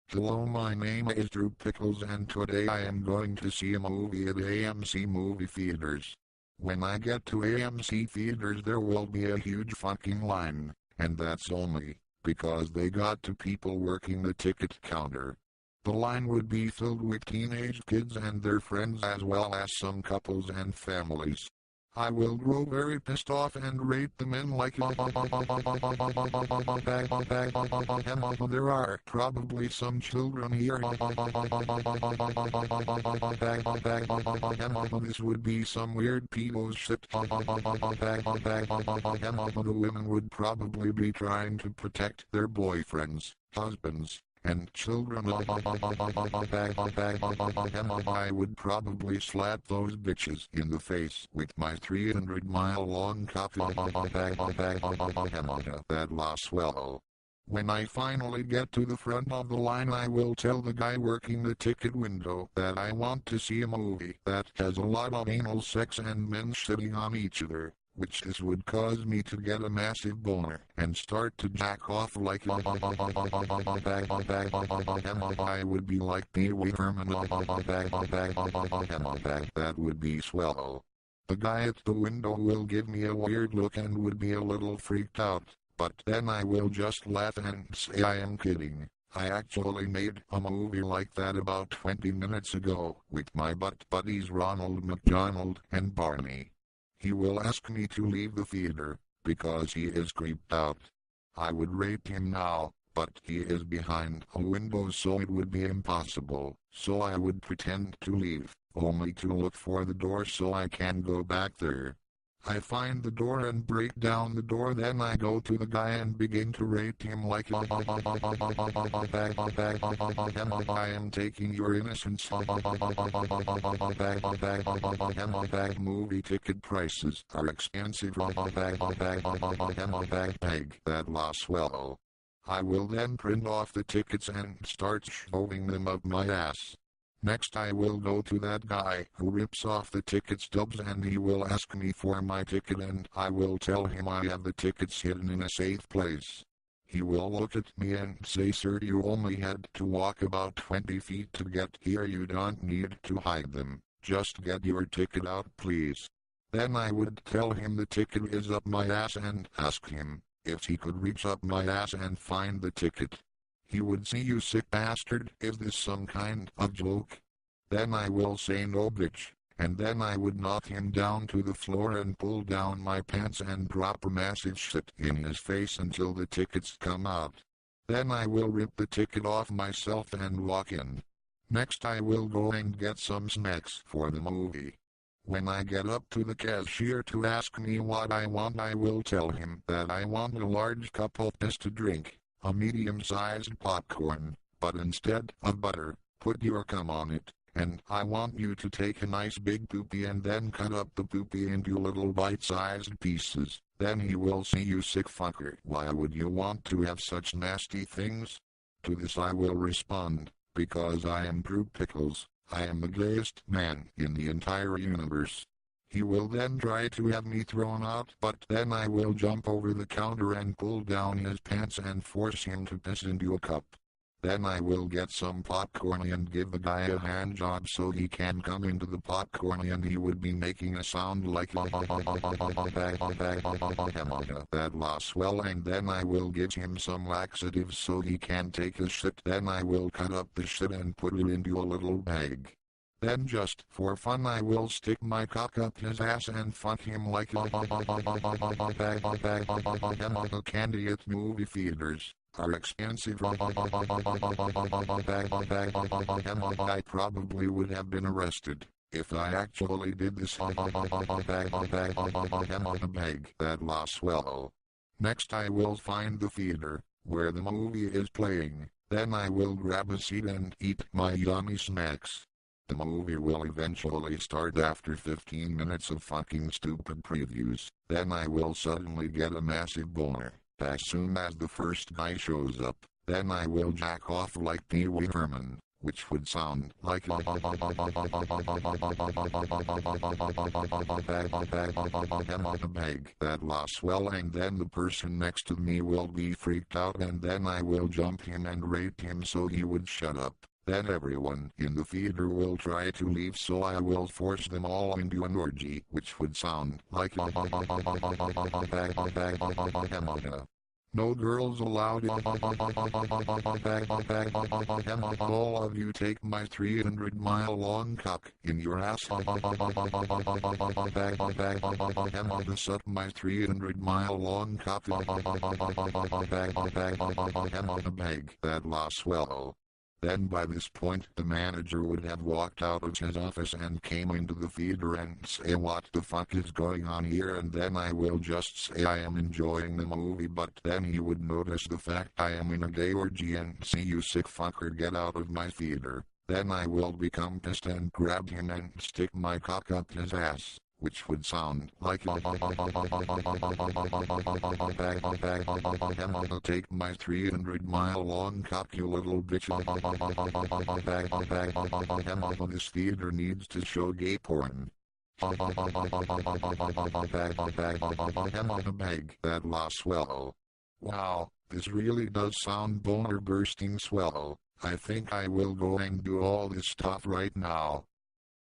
Hello, my name is Pickles and today I am going to see a movie at AMC movie theaters. When I get to AMC theaters there will be a huge fucking line, and that's only because they got two people working the ticket counter. The line would be filled with teenage kids and their friends as well as some couples and families. I will grow very pissed off and rate them in like there are probably some children here. This would be some weird pedos shit. The women would probably be trying to protect their boyfriends, husbands, and children. I would probably slap those bitches in the face with my 300-mile-long cock. That lost swallow. When I finally get to the front of the line I will tell the guy working the ticket window that I want to see a movie that has a lot of anal sex and men shitting on each other, which this would cause me to get a massive boner and start to jack off like I would be like Pee Wee Herman. That would be swell. The guy at the window will give me a weird look and would be a little freaked out, but then I will just laugh and say I am kidding. I actually made a movie like that about 20 minutes ago with my butt buddies Ronald McDonald and Barney. He will ask me to leave the theater because he is creeped out. I would rape him now, but he is behind a window so it would be impossible, so I would pretend to leave, only to look for the door so I can go back there. I find the door and break down the door, then I go to the guy and begin to rape him like I am taking your innocence. Movie ticket prices are expensive. That lost swallow. I will then print off the tickets and start shoving them up my ass. Next I will go to that guy who rips off the ticket stubs and he will ask me for my ticket and I will tell him I have the tickets hidden in a safe place. He will look at me and say, "Sir, you only had to walk about 20 feet to get here. You don't need to hide them. Just get your ticket out, please." Then I would tell him the ticket is up my ass and ask him if he could reach up my ass and find the ticket. He would say, "You sick bastard, is this some kind of joke?" Then I will say, "No bitch," and then I would knock him down to the floor and pull down my pants and drop a massive shit in his face until the tickets come out. Then I will rip the ticket off myself and walk in. Next I will go and get some snacks for the movie. When I get up to the cashier to ask me what I want I will tell him that I want a large cup of piss to drink, a medium-sized popcorn, but instead of butter, put your cum on it, and I want you to take a nice big poopy and then cut up the poopy into little bite-sized pieces." Then he will say, "You sick fucker, why would you want to have such nasty things?" To this I will respond, "Because I am Pickles, I am the gayest man in the entire universe." He will then try to have me thrown out, but then I will jump over the counter and pull down his pants and force him to piss into a cup. Then I will get some popcorn and give the guy a hand job so he can come into the popcorn and he would be making a sound like that lost swell, and then I will give him some laxatives so he can take a shit. Then I will cut up the shit and put it into a little bag. Then just for fun I will stick my cock up his ass and fuck him like candy at movie theaters are expensive. I probably would have been arrested if I actually did this. That lost swallow. Next I will find the theater where the movie is playing. Then I will grab a seat and eat my yummy snacks. The movie will eventually start after 15 minutes of fucking stupid previews. Then I will suddenly get a massive boner as soon as the first guy shows up. Then I will jack off like Pee Wee Herman which would sound like bag on a bag that lost swell, and then the person next to me will be freaked out, and then I will jump him and rape him so he would shut up. Then everyone in the theater will try to leave, so I will force them all into an orgy, which would sound like no girls allowed. All of you take my 300-mile-long cock in your ass. Suck my 300-mile-long cock on a bag that lost swallow. Then by this point the manager would have walked out of his office and came into the theater and say, "What the fuck is going on here?" And then I will just say I am enjoying the movie, but then he would notice the fact I am in a gay orgy and say, "You sick fucker, get out of my theater." Then I will become pissed and grab him and stick my cock up his ass, which would sound like take my 300-mile-long cock, you little bitch. This theater needs to show gay porn. A bag that lost swallow. Wow, this really does sound boner bursting swallow. I think I will go and do all this stuff right now.